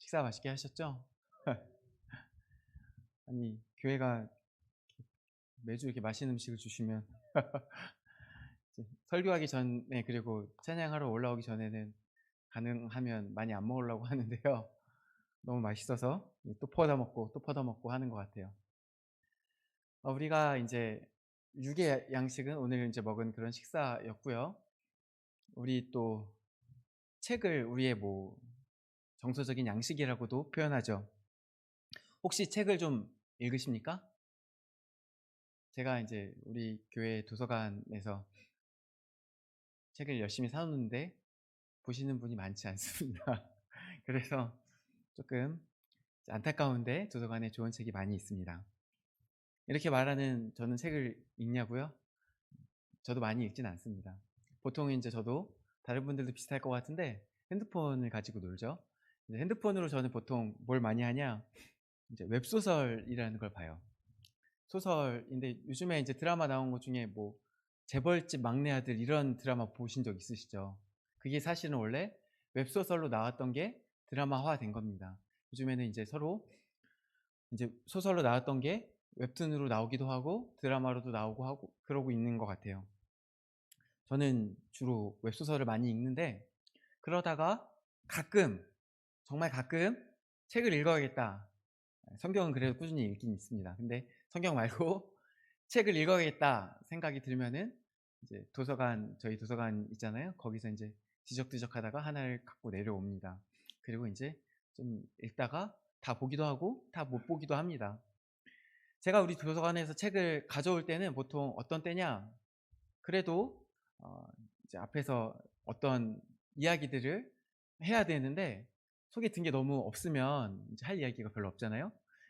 식사 맛있게 하셨죠? 아니, 교회가 매주 이렇게 맛있는 음식을 주시면 이제 설교하기 전에, 그리고 찬양하러 올라오기 전에는 가능하면 많이 안 먹으려고 하는데요. 너무 맛있어서 또 퍼다 먹고 또 퍼다 먹고 하는 것 같아요. 우리가 이제 육의 양식은 오늘 이제 먹은 그런 식사였고요. 우리 또 책을 우리의 정서적인 양식이라고도 표현하죠. 혹시 책을 좀 읽으십니까? 제가 이제 우리 교회 도서관에서 책을 열심히 사 놓는데 보시는 분이 많지 않습니다. 그래서 조금 안타까운데 도서관에 좋은 책이 많이 있습니다. 이렇게 말하는 저는 책을 읽냐고요? 저도 많이 읽진 않습니다. 보통 인제 저도 다른 분들도 비슷할 것 같은데 핸드폰을 가지고 놀죠. 이제 핸드폰으로 저는 보통 뭘 많이 하냐, 이제 웹소설이라는 걸 봐요. 소설인데 요즘에 이제 드라마 나온 것 중에 재벌집 막내 아들 이런 드라마 보신 적 있으시죠? 그게 사실은 원래 웹소설로 나왔던 게 드라마화된 겁니다. 요즘에는 이제 서로 인제 소설로 나왔던 게 웹툰으로 나오기도 하고 드라마로도 나오고 하고 그러고 있는 것 같아요. 저는 주로 웹소설을 많이 읽는데, 그러다가 가끔, 정말 가끔 '책을 읽어야겠다.' 성경은 그래도 꾸준히 읽긴 읽습니다. 근데 성경 말고 '책을 읽어야겠다.' 생각이 들면은 이제 저희 도서관 있잖아요. 거기서 인제 뒤적뒤적하다가 하나를 갖고 내려옵니다. 그리고 인제 좀 읽다가 다 보기도 하고 다 못 보기도 합니다. 제가 우리 도서관에서 책을 가져올 때는 보통 어떤 때냐, 그래도 어 이제 앞에서 어떤 이야기들을 해야 되는데 속에 든 게 너무 없으면 이제 할 이야기가 별로 없잖아요.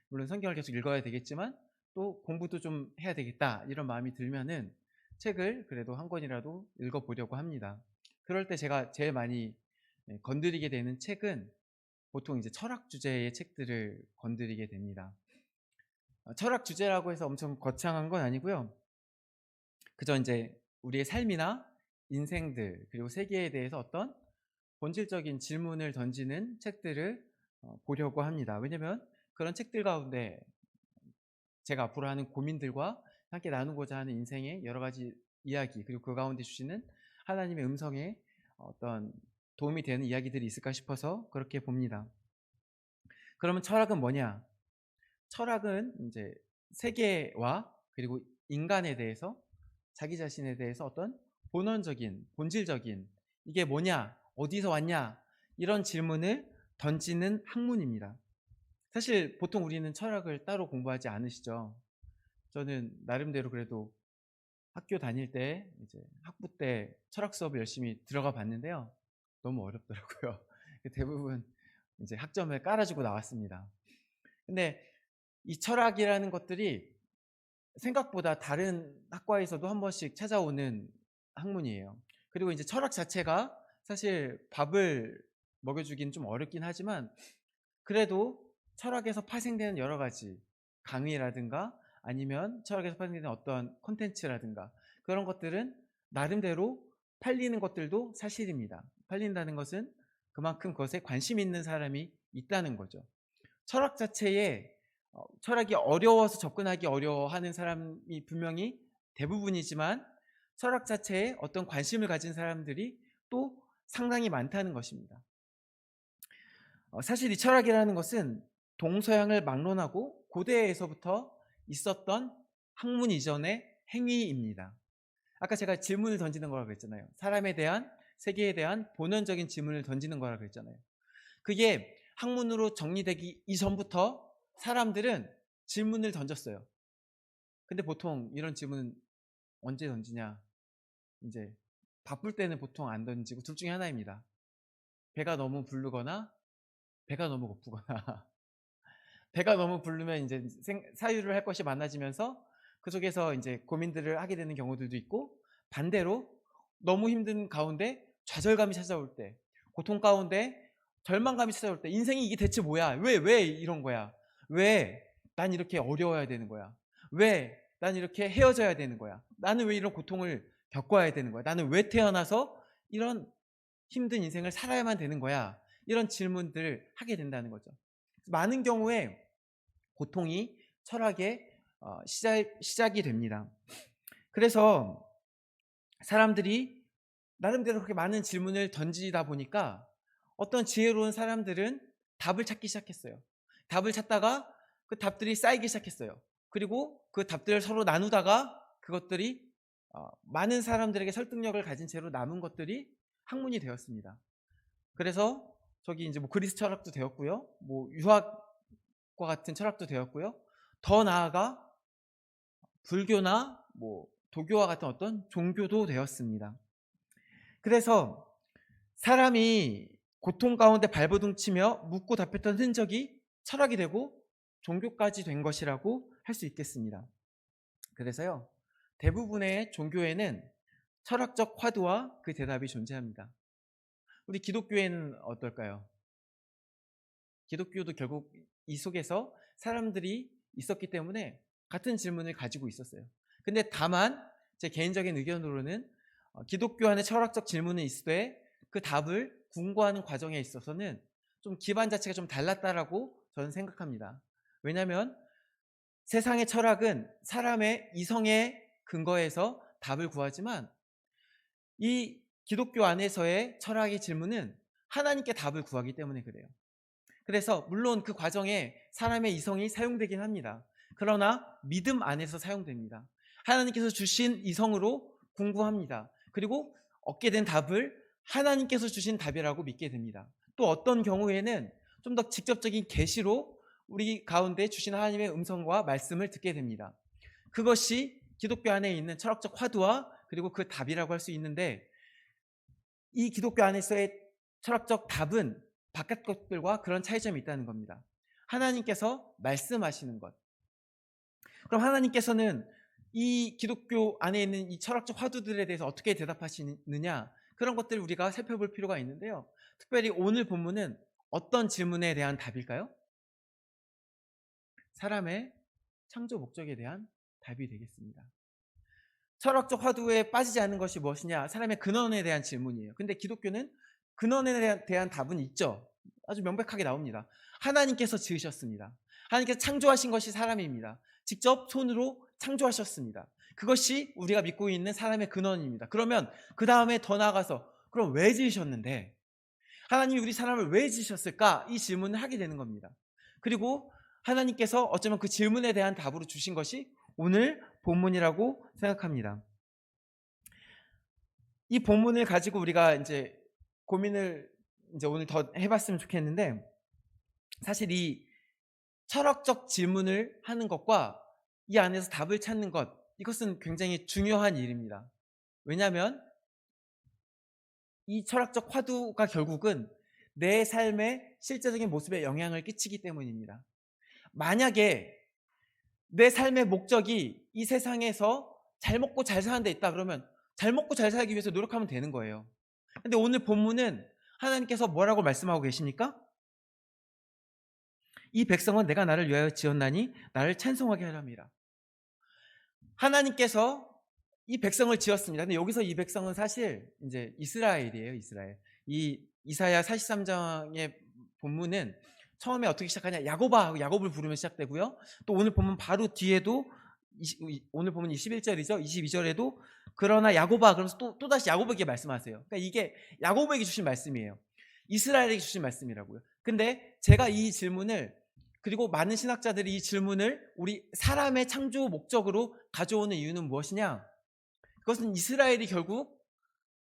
물론 성경을 계속 읽어야 되겠지만 또 '공부도 좀 해야 되겠다.' 이런 마음이 들면은 책을 그래도 한 권이라도 읽어 보려고 합니다. 그럴 때 제가 제일 많이 건드리게 되는 책은 보통 이제 철학 주제의 책들을 건드리게 됩니다. 철학 주제라고 해서 엄청 거창한 건 아니고요. 그저 인제 우리의 삶이나 인생들 그리고 세계에 대해서 어떤 본질적인 질문을 던지는 책들을 보려고 합니다. 왜냐면 그런 책들 가운데 제가 앞으로 하는 고민들과 함께 나누고자 하는 인생의 여러 가지 이야기, 그리고 그 가운데 주시는 하나님의 음성에 어떤 도움이 되는 이야기들이 있을까 싶어서 그렇게 봅니다. 그러면 철학은 뭐냐? 철학은 인제 세계와 그리고 인간에 대해서, 자기 자신에 대해서 어떤 본원적인, 본질적인 '이게 뭐냐? 어디서 왔냐?' 이런 질문을 던지는 학문입니다. 사실 보통 우리는 철학을 따로 공부하지 않으시죠. 저는 나름대로 그래도 학교 다닐 때 이제 학부 때 철학 수업을 열심히 들어가 봤는데요. 너무 어렵더라고요. 대부분 이제 학점을 깔아 주고 나왔습니다. 근데 이 철학이라는 것들이 생각보다 다른 학과에서도 한 번씩 찾아오는 학문이에요. 그리고 이제 철학 자체가 사실 밥을 먹여 주기는 좀 어렵긴 하지만, 그래도 철학에서 파생되는 여러 가지 강의라든가 아니면 철학에서 파생되는 어떤 콘텐츠라든가 그런 것들은 나름대로 팔리는 것들도 사실입니다. 팔린다는 것은 그만큼 그것에 관심 있는 사람이 있다는 거죠. 철학 자체에 철학이 어려워서 접근하기 어려워하는 사람이 분명히 대부분이지만, 철학 자체에 어떤 관심을 가진 사람들이 또 상당히 많다는 것입니다. 사실 이 철학이라는 것은 동서양을 막론하고 고대에서부터 있었던 학문 이전의 행위입니다. 아까 제가 질문을 던지는 거라고 그랬잖아요. 사람에 대한, 세계에 대한 본원적인 질문을 던지는 거라고 그랬잖아요. 그게 학문으로 정리되기 이전부터 사람들은 질문을 던졌어요. 근데 보통 이런 질문은 언제 던지냐? 인제 바쁠 때는 보통 안 던지고 둘 중에 하나입니다. 배가 너무 부르거나 배가 너무 고프거나. 배가 너무 부르면 인제 사유를 할 것이 많아지면서 그 속에서 인제 고민들을 하게 되는 경우들도 있고, 반대로 너무 힘든 가운데 좌절감이 찾아올 때, 고통 가운데 절망감이 찾아올 때 '인생이 이게 대체 뭐야? 왜 이런 거야? 왜 난 이렇게 어려워야 되는 거야? 왜 난 이렇게 헤어져야 되는 거야? 나는 왜 이런 고통을 겪어야 되는 거야? 나는 왜 태어나서 이런 힘든 인생을 살아야만 되는 거야?' 이런 질문들을 하게 된다는 거죠. 많은 경우에 고통이 철학의 시작이 됩니다. 그래서 사람들이 나름대로 그렇게 많은 질문을 던지다 보니까 어떤 지혜로운 사람들은 답을 찾기 시작했어요. 답을 찾다가 그 답들이 쌓이기 시작했어요. 그리고 그 답들을 서로 나누다가 그것들이 많은 사람들에게 설득력을 가진 채로 남은 것들이 학문이 되었습니다. 그래서 저기 이제 뭐 그리스 철학도 되었고요, 뭐 유학과 같은 철학도 되었고요, 더 나아가 불교나 뭐 도교와 같은 어떤 종교도 되었습니다. 그래서 사람이 고통 가운데 발버둥 치며 묻고 답했던 흔적이 철학이 되고 종교까지 된 것이라고 할 수 있겠습니다. 그래서요, 대부분의 종교에는 철학적 화두와 그 대답이 존재합니다. 우리 기독교에는 어떨까요? 기독교도 결국 이 속에서 사람들이 있었기 때문에 같은 질문을 가지고 있었어요. 근데 다만 제 개인적인 의견으로는 기독교 안에 철학적 질문은 있으되 그 답을 궁구하는 과정에 있어서는 좀 기반 자체가 좀 달랐다라고 저는 생각합니다. 왜냐하면 세상의 철학은 사람의 이성에 근거해서 답을 구하지만 이 기독교 안에서의 철학의 질문은 하나님께 답을 구하기 때문에 그래요. 그래서 물론 그 과정에 사람의 이성이 사용되긴 합니다. 그러나 믿음 안에서 사용됩니다. 하나님께서 주신 이성으로 공부합니다. 그리고 얻게 된 답을 하나님께서 주신 답이라고 믿게 됩니다. 또 어떤 경우에는 좀 더 직접적인 계시로 우리 가운데 주신 하나님의 음성과 말씀을 듣게 됩니다. 그것이 기독교 안에 있는 철학적 화두와 그리고 그 답이라고 할 수 있는데, 이 기독교 안에서의 철학적 답은 바깥 것들과 그런 차이점이 있다는 겁니다. 하나님께서 말씀하시는 것. 그럼 하나님께서는 이 기독교 안에 있는 이 철학적 화두들에 대해서 어떻게 대답하시느냐, 그런 것들을 우리가 살펴볼 필요가 있는데요. 특별히 오늘 본문은 어떤 질문에 대한 답일까요? 사람의 창조 목적에 대한 답이 되겠습니다. 철학적 화두에 빠지지 않는 것이 무엇이냐? 사람의 근원에 대한 질문이에요. 근데 기독교는 근원에 대한 답은 있죠. 아주 명백하게 나옵니다. 하나님께서 지으셨습니다. 하나님께서 창조하신 것이 사람입니다. 직접 손으로 창조하셨습니다. 그것이 우리가 믿고 있는 사람의 근원입니다. 그러면 그 다음에 더 나아가서 그럼 왜 지으셨는데? 하나님이 우리 사람을 왜 지으셨을까? 이 질문을 하게 되는 겁니다. 그리고 하나님께서 어쩌면 그 질문에 대한 답으로 주신 것이 오늘 본문이라고 생각합니다. 이 본문을 가지고 우리가 이제 고민을 이제 오늘 더 해봤으면 좋겠는데, 사실 이 철학적 질문을 하는 것과 이 안에서 답을 찾는 것, 이것은 굉장히 중요한 일입니다. 왜냐하면 이 철학적 화두가 결국은 내 삶의 실제적인 모습에 영향을 끼치기 때문입니다. 만약에 내 삶의 목적이 이 세상에서 잘 먹고 잘 사는 데 있다 그러면 잘 먹고 잘 살기 위해서 노력하면 되는 거예요. 근데 오늘 본문은 하나님께서 뭐라고 말씀하고 계십니까? 이 백성은 내가 나를 위하여 지었나니 나를 찬송하게 하랍니다. 하나님께서 이 백성을 지었습니다. 근데 여기서 이 백성은 사실 이제 이스라엘이에요, 이스라엘. 이 이사야 43장의 본문은 처음에 어떻게 시작하냐? 야곱아, 야곱을 부르며 시작되고요. 또 오늘 본문 바로 뒤에도 오늘 본문 21절이죠. 22절에도 그러나 야곱아, 그러면서 또 다시 야곱에게 말씀하세요. 그러니까 이게 야곱에게 주신 말씀이에요. 이스라엘에게 주신 말씀이라고요. 근데 제가 이 질문을, 그리고 많은 신학자들이 이 질문을 우리 사람의 창조 목적으로 가져오는 이유는 무엇이냐? 그것은 이스라엘이 결국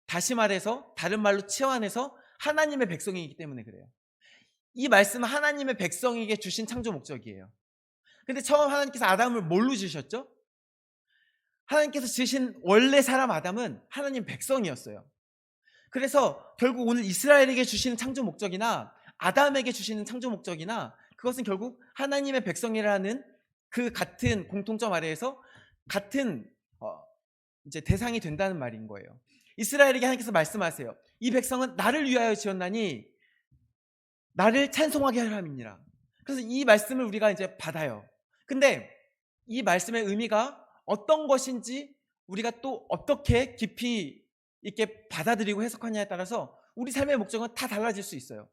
다시 말해서 다른 말로 치환해서 하나님의 백성이기 때문에 그래요. 이 말씀은 하나님의 백성에게 주신 창조 목적이에요. 근데 처음 하나님께서 아담을 뭘로 지으셨죠? 하나님께서 지으신 원래 사람 아담은 하나님 백성이었어요. 그래서 결국 오늘 이스라엘에게 주시는 창조 목적이나 아담에게 주시는 창조 목적이나 그것은 결국 하나님의 백성이라는 그 같은 공통점 아래에서 같은 이제 대상이 된다는 말인 거예요. 이스라엘에게 하나님께서 말씀하세요. 이 백성은 나를 위하여 지었나니 나를 찬송하게 하람이니라. 그래서 이 말씀을 우리가 이제 받아요. 근데 이 말씀의 의미가 어떤 것인지 우리가 또 어떻게 깊이 있게 받아들이고 해석하냐에 따라서 우리 삶의 목적은 다 달라질 수 있어요.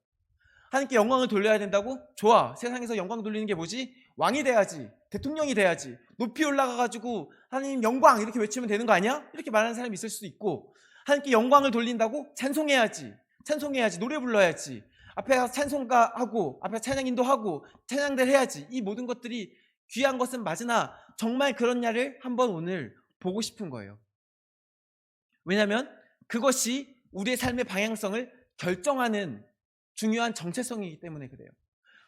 하나님께 영광을 돌려야 된다고? 좋아. 세상에서 영광 돌리는 게 뭐지? 왕이 돼야지. 대통령이 돼야지. 높이 올라가가지고 하나님 영광 이렇게 외치면 되는 거 아니야? 이렇게 말하는 사람이 있을 수도 있고, 하나님께 영광을 돌린다고? 찬송해야지. 찬송해야지. 노래 불러야지. 앞에 가서 찬송가하고 앞에 찬양 인도하고 찬양들 해야지. 이 모든 것들이 귀한 것은 맞으나 정말 그렇냐를 한번 오늘 보고 싶은 거예요. 왜냐하면 그것이 우리의 삶의 방향성을 결정하는 중요한 정체성이기 때문에 그래요.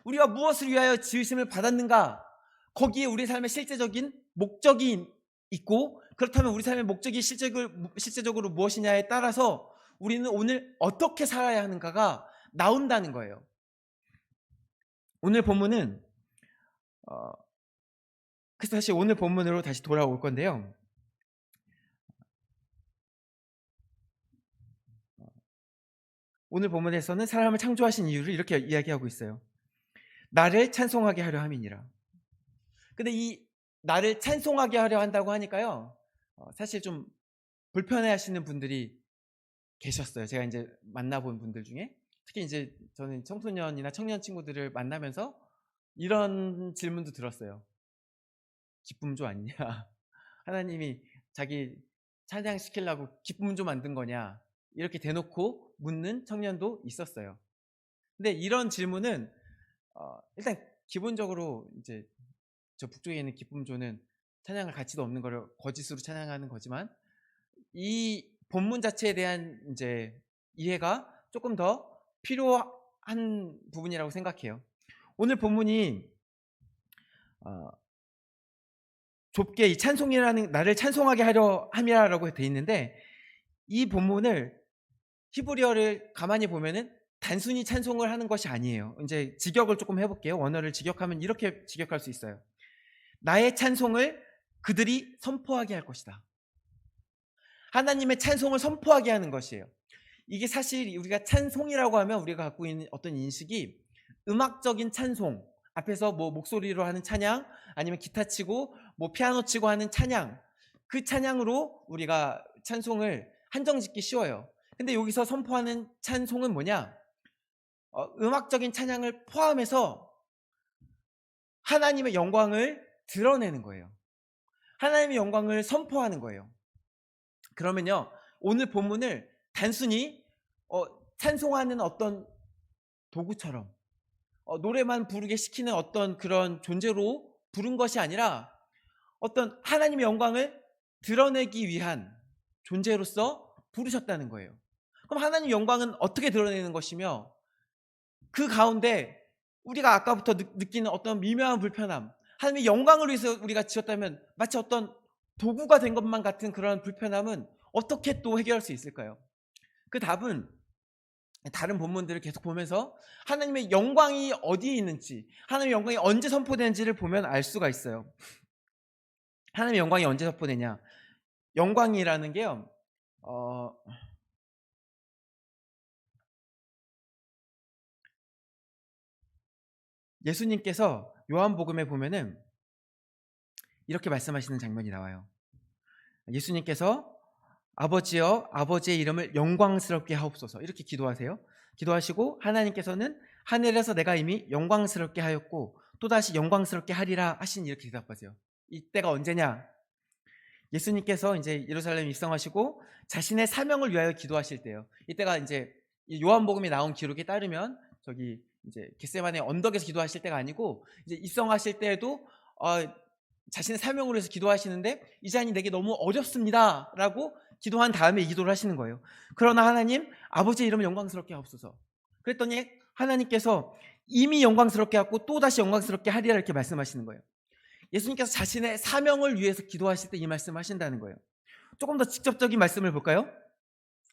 우리가 무엇을 위하여 지으심을 받았는가? 거기에 우리 삶의 실제적인 목적이 있고, 그렇다면 우리 삶의 목적이 실제적으로 무엇이냐에 따라서 우리는 오늘 어떻게 살아야 하는가가 나온다는 거예요. 오늘 본문은 그래서 다시 오늘 본문으로 다시 돌아올 건데요. 오늘 본문에서는 사람을 창조하신 이유를 이렇게 이야기하고 있어요. 나를 찬송하게 하려 함이니라. 근데 이 나를 찬송하게 하려 한다고 하니까요, 사실 좀 불편해하시는 분들이 계셨어요. 제가 이제 만나본 분들 중에 특히 이제 저는 청소년이나 청년 친구들을 만나면서 이런 질문도 들었어요. 기쁨조 아니냐? 하나님이 자기 찬양시키려고 기쁨조 만든 거냐? 이렇게 대놓고 묻는 청년도 있었어요. 근데 이런 질문은 일단 기본적으로 이제 저 북쪽에 있는 기쁨조는 찬양할 가치도 없는 거를 거짓으로 찬양하는 거지만, 이 본문 자체에 대한 이제 이해가 조금 더 필요한 부분이라고 생각해요. 오늘 본문이 좁게 이 찬송이라는 나를 찬송하게 하려 함이라고 돼 있는데, 이 본문을 히브리어를 가만히 보면은 단순히 찬송을 하는 것이 아니에요. 이제 직역을 조금 해볼게요. 원어를 직역하면 이렇게 직역할 수 있어요. 나의 찬송을 그들이 선포하게 할 것이다. 하나님의 찬송을 선포하게 하는 것이에요. 이게 사실 우리가 찬송이라고 하면 우리가 갖고 있는 어떤 인식이 음악적인 찬송, 앞에서 뭐 목소리로 하는 찬양, 아니면 기타 치고 뭐 피아노 치고 하는 찬양, 그 찬양으로 우리가 찬송을 한정짓기 쉬워요. 근데 여기서 선포하는 찬송은 뭐냐? 음악적인 찬양을 포함해서 하나님의 영광을 드러내는 거예요. 하나님의 영광을 선포하는 거예요. 그러면요, 오늘 본문을 단순히 찬송하는 어떤 도구처럼 노래만 부르게 시키는 어떤 그런 존재로 부른 것이 아니라 어떤 하나님의 영광을 드러내기 위한 존재로서 부르셨다는 거예요. 그럼 하나님의 영광은 어떻게 드러내는 것이며, 그 가운데 우리가 아까부터 느끼는 어떤 미묘한 불편함, 하나님의 영광을 위해서 우리가 지었다면 마치 어떤 도구가 된 것만 같은 그런 불편함은 어떻게 또 해결할 수 있을까요? 그 답은 다른 본문들을 계속 보면서 하나님의 영광이 어디에 있는지, 하나님의 영광이 언제 선포되는지를 보면 알 수가 있어요. 하나님의 영광이 언제 선포되냐? 영광이라는 게요, 예수님께서 요한복음에 보면은 이렇게 말씀하시는 장면이 나와요. 예수님께서 아버지여, 아버지의 이름을 영광스럽게 하옵소서, 이렇게 기도하세요. 기도하시고 하나님께서는 하늘에서 내가 이미 영광스럽게 하였고 또다시 영광스럽게 하리라 하신, 이렇게 대답하세요. 이때가 언제냐? 예수님께서 이제 예루살렘 입성하시고 자신의 사명을 위하여 기도하실 때요. 이때가 이제 요한복음에 나온 기록에 따르면 저기 이제 겟세마네 언덕에서 기도하실 때가 아니고, 이제 입성하실 때에도 자신의 사명을 위해서 기도하시는데, 이 잔이 내게 너무 어렵습니다라고 기도한 다음에 이 기도를 하시는 거예요. 그러나 하나님, 아버지의 이름을 영광스럽게 하옵소서. 그랬더니 하나님께서 이미 영광스럽게 하고 또다시 영광스럽게 하리라, 이렇게 말씀하시는 거예요. 예수님께서 자신의 사명을 위해서 기도하실 때 이 말씀을 하신다는 거예요. 조금 더 직접적인 말씀을 볼까요?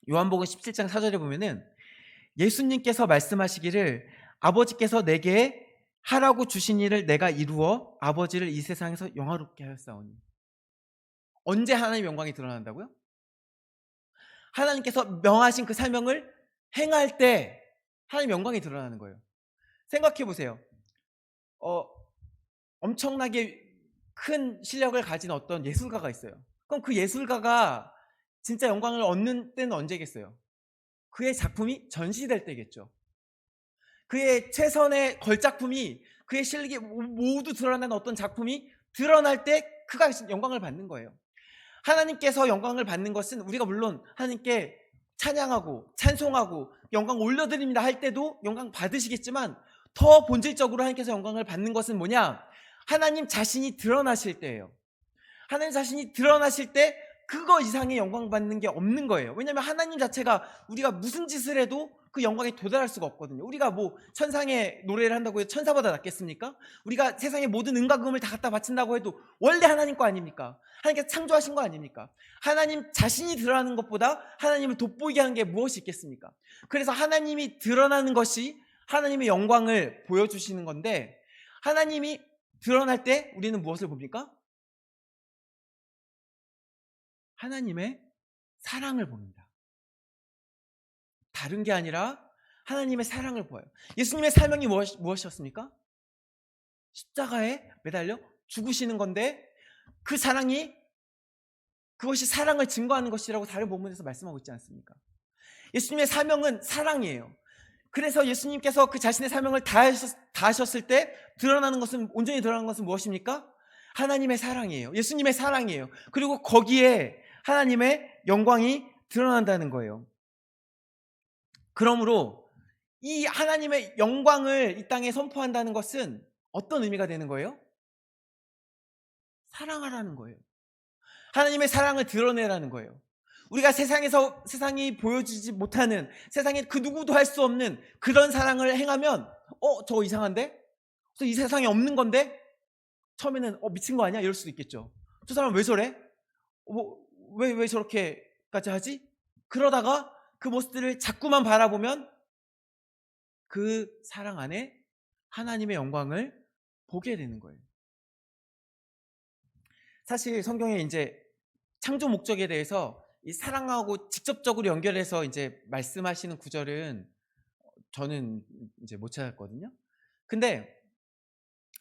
요한복음 17장 4절에 보면은 예수님께서 말씀하시기를 아버지께서 내게 하라고 주신 일을 내가 이루어 아버지를 이 세상에서 영화롭게 하였사오니. 언제 하나님의 영광이 드러난다고요? 하나님께서 명하신 그 사명을 행할 때 하나님의 영광이 드러나는 거예요. 생각해 보세요. 엄청나게 큰 실력을 가진 어떤 예술가가 있어요. 그럼 그 예술가가 진짜 영광을 얻는 때는 언제겠어요? 그의 작품이 전시될 때겠죠. 그의 최선의 걸작품이, 그의 실력이 모두 드러나는 어떤 작품이 드러날 때 그가 영광을 받는 거예요. 하나님께서 영광을 받는 것은 우리가 물론 하나님께 찬양하고 찬송하고 영광 올려드립니다 할 때도 영광 받으시겠지만, 더 본질적으로 하나님께서 영광을 받는 것은 뭐냐? 하나님 자신이 드러나실 때예요. 하나님 자신이 드러나실 때 그거 이상의 영광 받는 게 없는 거예요. 왜냐하면 하나님 자체가 우리가 무슨 짓을 해도 그 영광에 도달할 수가 없거든요. 우리가 뭐 천상의 노래를 한다고 해서 천사보다 낫겠습니까? 우리가 세상의 모든 은과 금을 다 갖다 바친다고 해도 원래 하나님 거 아닙니까? 하나님께서 창조하신 거 아닙니까? 하나님 자신이 드러나는 것보다 하나님을 돋보이게 하는 게 무엇이 있겠습니까? 그래서 하나님이 드러나는 것이 하나님의 영광을 보여주시는 건데, 하나님이 드러날 때 우리는 무엇을 봅니까? 하나님의 사랑을 봅니다. 다른 게 아니라 하나님의 사랑을 보아요. 예수님의 사명이 무엇이었습니까? 십자가에 매달려 죽으시는 건데, 그 사랑이, 그것이 사랑을 증거하는 것이라고 다른 본문에서 말씀하고 있지 않습니까? 예수님의 사명은 사랑이에요. 그래서 예수님께서 그 자신의 사명을 다하셨을 때 온전히 드러나는 것은 무엇입니까? 하나님의 사랑이에요. 예수님의 사랑이에요. 그리고 거기에 하나님의 영광이 드러난다는 거예요. 그러므로 이 하나님의 영광을 이 땅에 선포한다는 것은 어떤 의미가 되는 거예요? 사랑하라는 거예요. 하나님의 사랑을 드러내라는 거예요. 우리가 세상이 보여주지 못하는, 세상에 그 누구도 할 수 없는 그런 사랑을 행하면 저거 이상한데? 그래서 이 세상에 없는 건데? 처음에는 미친 거 아니야? 이럴 수도 있겠죠. 저 사람 왜 저래? 왜 저렇게까지 하지? 그러다가 그 모습들을 자꾸만 바라보면 그 사랑 안에 하나님의 영광을 보게 되는 거예요. 사실 성경에 이제 창조 목적에 대해서 이 사랑하고 직접적으로 연결해서 이제 말씀하시는 구절은 저는 이제 못 찾았거든요. 근데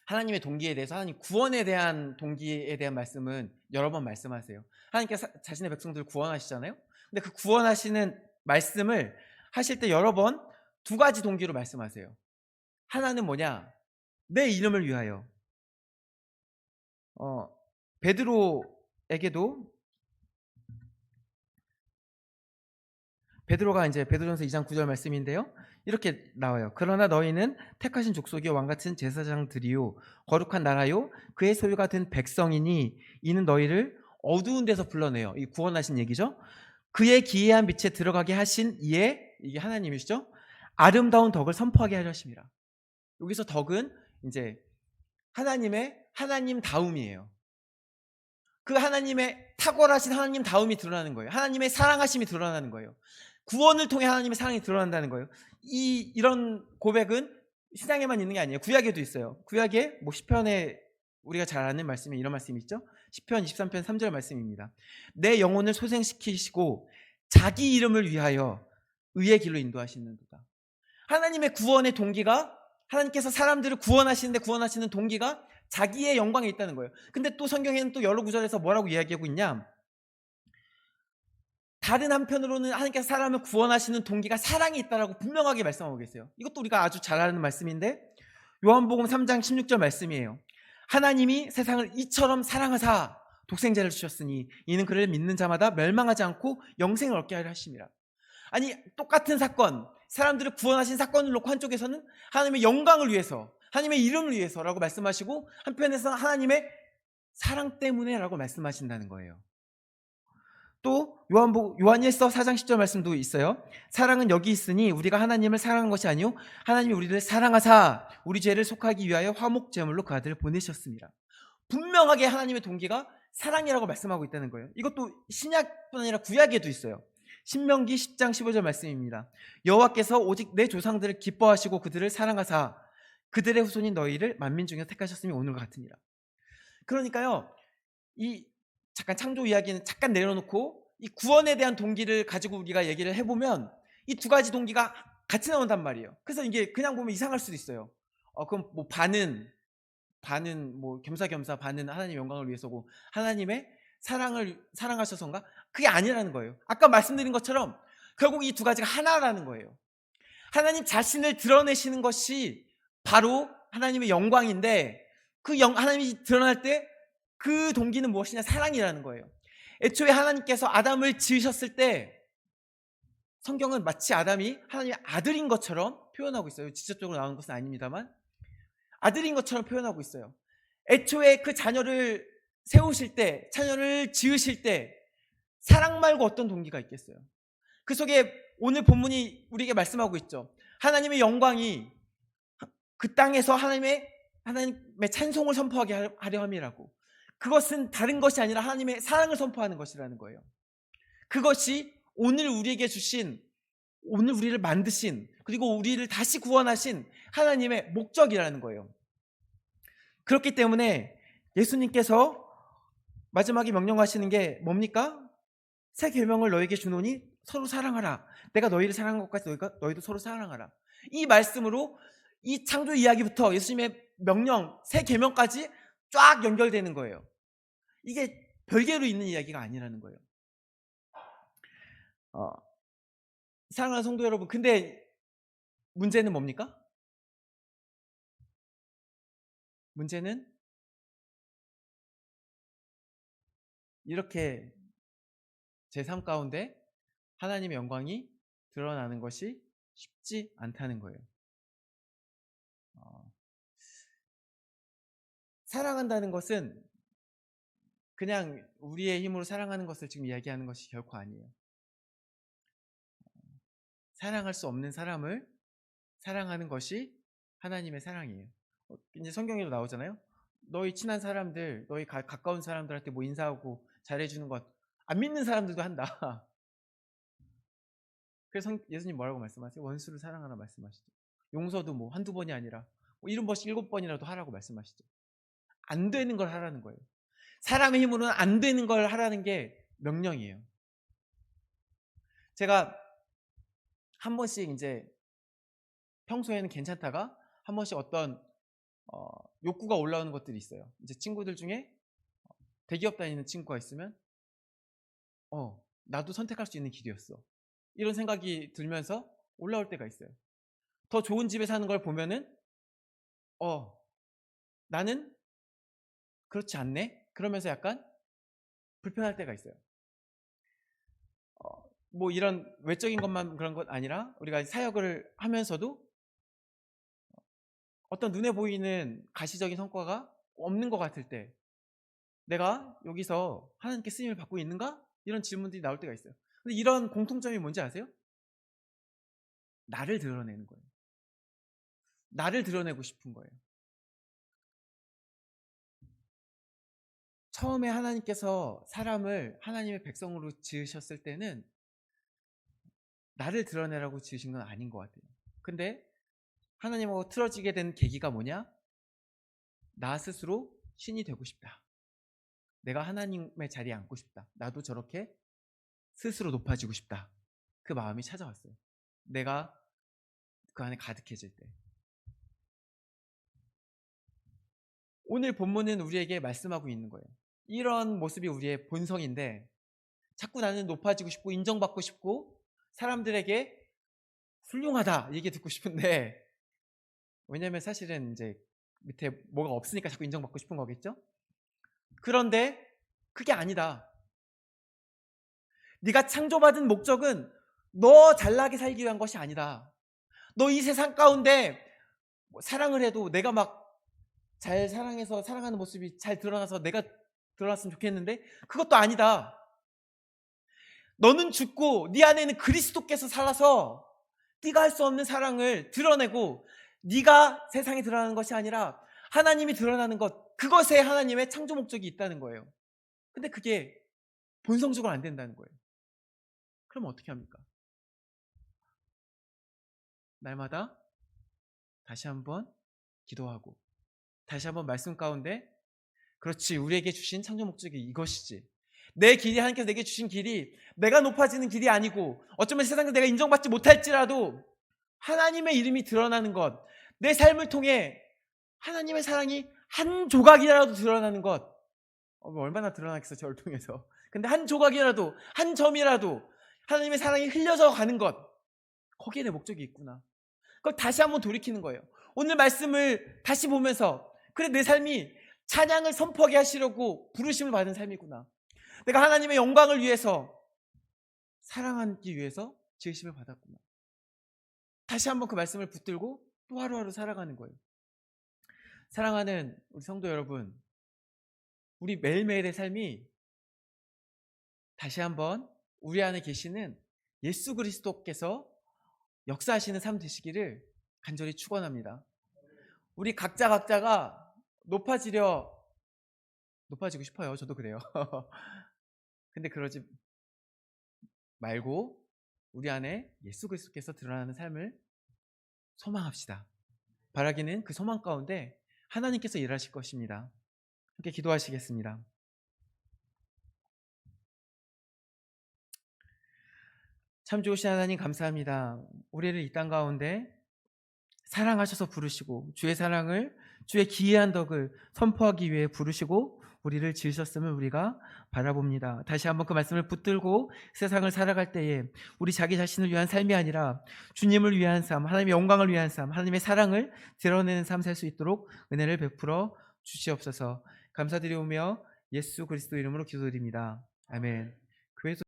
하나님의 동기에 대해서, 하나님 구원에 대한 동기에 대한 말씀은 여러 번 말씀하세요. 하나님께서 자신의 백성들을 구원하시잖아요. 근데 그 구원하시는 말씀을 하실 때 여러 번 두 가지 동기로 말씀하세요. 하나는 뭐냐? 내 이름을 위하여. 베드로에게도, 베드로가 이제 베드로전서 2장 9절 말씀인데요. 이렇게 나와요. 그러나 너희는 택하신 족속이요 왕같은 제사장들이요 거룩한 나라요 그의 소유가 된 백성이니 이는 너희를 어두운 데서 불러내요. 이 구원하신 얘기죠. 그의 기이한 빛에 들어가게 하신 이에, 이게 하나님이시죠. 아름다운 덕을 선포하게 하셨습니다. 여기서 덕은 이제 하나님 다움이에요. 그 하나님의 탁월하신 하나님 다움이 드러나는 거예요. 하나님의 사랑하심이 드러나는 거예요. 구원을 통해 하나님의 사랑이 드러난다는 거예요. 이런 고백은 신약에만 있는 게 아니에요. 구약에도 있어요. 구약에 시편에 우리가 잘 아는 말씀이 이런 말씀이 있죠. 시편 23편 3절 말씀입니다. 내 영혼을 소생시키시고 자기 이름을 위하여 의의 길로 인도하시는도다. 하나님의 구원의 동기가, 하나님께서 사람들을 구원하시는 동기가 자기의 영광에 있다는 거예요. 근데 또 성경에는 또 여러 구절에서 뭐라고 이야기하고 있냐? 다른 한편으로는 하나님께서 사람을 구원하시는 동기가 사랑이 있다라고 분명하게 말씀하고 계세요. 이것도 우리가 아주 잘 아는 말씀인데, 요한복음 3장 16절 말씀이에요. 하나님이 세상을 이처럼 사랑하사 독생자를 주셨으니 이는 그를 믿는 자마다 멸망하지 않고 영생을 얻게 하려 하심이라. 아니, 똑같은 사건, 사람들을 구원하신 사건을 놓고 한쪽에서는 하나님의 영광을 위해서, 하나님의 이름을 위해서라고 말씀하시고, 한편에서는 하나님의 사랑 때문에 라고 말씀하신다는 거예요. 또 요한일서 4장 10절 말씀도 있어요. 사랑은 여기 있으니 우리가 하나님을 사랑한 것이 아니요 하나님이 우리를 사랑하사 우리 죄를 속하기 위하여 화목제물로 그 아들을 보내셨습니다. 분명하게 하나님의 동기가 사랑이라고 말씀하고 있다는 거예요. 이것도 신약뿐 아니라 구약에도 있어요. 신명기 10장 15절 말씀입니다. 여호와께서 오직 내 조상들을 기뻐하시고 그들을 사랑하사 그들의 후손이 너희를 만민 중에서 택하셨으니 오늘과 같으니라. 그러니까요, 이 잠깐 창조 이야기는 잠깐 내려놓고 이 구원에 대한 동기를 가지고 우리가 얘기를 해보면 이 두 가지 동기가 같이 나온단 말이에요. 그래서 이게 그냥 보면 이상할 수도 있어요. 그럼 반은 겸사겸사 반은 하나님의 영광을 위해서고 하나님의 사랑하셔서인가? 그게 아니라는 거예요. 아까 말씀드린 것처럼 결국 이 두 가지가 하나라는 거예요. 하나님 자신을 드러내시는 것이 바로 하나님의 영광인데, 하나님이 드러날 때 그 동기는 무엇이냐? 사랑이라는 거예요. 애초에 하나님께서 아담을 지으셨을 때 성경은 마치 아담이 하나님의 아들인 것처럼 표현하고 있어요. 직접적으로 나오는 것은 아닙니다만 아들인 것처럼 표현하고 있어요. 애초에 그 자녀를 세우실 때, 자녀를 지으실 때 사랑 말고 어떤 동기가 있겠어요? 그 속에 오늘 본문이 우리에게 말씀하고 있죠. 하나님의 영광이 그 땅에서 하나님의 찬송을 선포하게 하려 함이라고. 그것은 다른 것이 아니라 하나님의 사랑을 선포하는 것이라는 거예요. 그것이 오늘 우리에게 주신, 오늘 우리를 만드신, 그리고 우리를 다시 구원하신 하나님의 목적이라는 거예요. 그렇기 때문에 예수님께서 마지막에 명령하시는 게 뭡니까? 새 계명을 너에게 주노니 서로 사랑하라. 내가 너희를 사랑한 것 같이 너희도 서로 사랑하라. 이 말씀으로 이 창조 이야기부터 예수님의 명령, 새 계명까지 쫙 연결되는 거예요. 이게 별개로 있는 이야기가 아니라는 거예요. 사랑하는 성도 여러분, 근데 문제는 뭡니까? 문제는 이렇게 제 삶 가운데 하나님의 영광이 드러나는 것이 쉽지 않다는 거예요. 사랑한다는 것은 그냥 우리의 힘으로 사랑하는 것을 지금 이야기하는 것이 결코 아니에요. 사랑할 수 없는 사람을 사랑하는 것이 하나님의 사랑이에요. 이제 성경에도 나오잖아요. 너희 친한 사람들, 너희 가까운 사람들한테 뭐 인사하고 잘해주는 것 안 믿는 사람들도 한다. 그래서 예수님 뭐라고 말씀하세요? 원수를 사랑하라 말씀하시죠. 용서도 뭐 한두 번이 아니라 뭐 70번씩 7번이라도 하라고 말씀하시죠. 안 되는 걸 하라는 거예요. 사람의 힘으로는 안 되는 걸 하라는 게 명령이에요. 제가 한 번씩 이제 평소에는 괜찮다가 한 번씩 어떤 욕구가 올라오는 것들이 있어요. 이제 친구들 중에 대기업 다니는 친구가 있으면 나도 선택할 수 있는 길이었어. 이런 생각이 들면서 올라올 때가 있어요. 더 좋은 집에 사는 걸 보면은 나는 그렇지 않네? 그러면서 약간 불편할 때가 있어요. 뭐 이런 외적인 것만 그런 것 아니라 우리가 사역을 하면서도 어떤 눈에 보이는 가시적인 성과가 없는 것 같을 때 내가 여기서 하나님께 쓰임을 받고 있는가? 이런 질문들이 나올 때가 있어요. 근데 이런 공통점이 뭔지 아세요? 나를 드러내는 거예요. 나를 드러내고 싶은 거예요. 처음에 하나님께서 사람을 하나님의 백성으로 지으셨을 때는 나를 드러내라고 지으신 건 아닌 것 같아요. 근데 하나님하고 틀어지게 된 계기가 뭐냐? 나 스스로 신이 되고 싶다. 내가 하나님의 자리에 앉고 싶다. 나도 저렇게 스스로 높아지고 싶다. 그 마음이 찾아왔어요. 내가 그 안에 가득해질 때. 오늘 본문은 우리에게 말씀하고 있는 거예요. 이런 모습이 우리의 본성인데 자꾸 나는 높아지고 싶고 인정받고 싶고 사람들에게 훌륭하다 얘기 듣고 싶은데, 왜냐면 사실은 이제 밑에 뭐가 없으니까 자꾸 인정받고 싶은 거겠죠? 그런데 그게 아니다. 네가 창조받은 목적은 너 잘나게 살기 위한 것이 아니다. 너 이 세상 가운데 사랑을 해도 내가 막 잘 사랑해서 사랑하는 모습이 잘 드러나서 내가 드러났으면 좋겠는데 그것도 아니다. 너는 죽고 네 안에는 그리스도께서 살아서 네가 할 수 없는 사랑을 드러내고 네가 세상에 드러나는 것이 아니라 하나님이 드러나는 것, 그것에 하나님의 창조 목적이 있다는 거예요. 근데 그게 본성적으로 안 된다는 거예요. 그럼 어떻게 합니까? 날마다 다시 한번 기도하고 다시 한번 말씀 가운데 그렇지, 우리에게 주신 창조 목적이 이것이지. 내 길이, 하나님께서 내게 주신 길이 내가 높아지는 길이 아니고 어쩌면 세상에서 내가 인정받지 못할지라도 하나님의 이름이 드러나는 것, 내 삶을 통해 하나님의 사랑이 한 조각이라도 드러나는 것. 얼마나 드러나겠어 저를 통해서. 근데 한 조각이라도, 한 점이라도 하나님의 사랑이 흘려져 가는 것, 거기에 내 목적이 있구나. 그걸 다시 한번 돌이키는 거예요. 오늘 말씀을 다시 보면서 그래, 내 삶이 찬양을 선포하게 하시려고 부르심을 받은 삶이구나. 내가 하나님의 영광을 위해서 사랑하기 위해서 지으심을 받았구나. 다시 한번 그 말씀을 붙들고 또 하루하루 살아가는 거예요. 사랑하는 우리 성도 여러분, 우리 매일매일의 삶이 다시 한번 우리 안에 계시는 예수 그리스도께서 역사하시는 삶 되시기를 간절히 축원합니다. 우리 각자가 높아지고 싶어요. 저도 그래요. 근데 그러지 말고 우리 안에 예수 그리스도께서 드러나는 삶을 소망합시다. 바라기는 그 소망 가운데 하나님께서 일하실 것입니다. 함께 기도하시겠습니다. 참 좋으신 하나님, 감사합니다. 우리를 이 땅 가운데 사랑하셔서 부르시고 주의 사랑을, 주의 기이한 덕을 선포하기 위해 부르시고 우리를 지으셨음을 우리가 바라봅니다. 다시 한번 그 말씀을 붙들고 세상을 살아갈 때에 우리 자기 자신을 위한 삶이 아니라 주님을 위한 삶, 하나님의 영광을 위한 삶, 하나님의 사랑을 드러내는 삶 살 수 있도록 은혜를 베풀어 주시옵소서. 감사드리오며 예수 그리스도 이름으로 기도드립니다. 아멘. 교회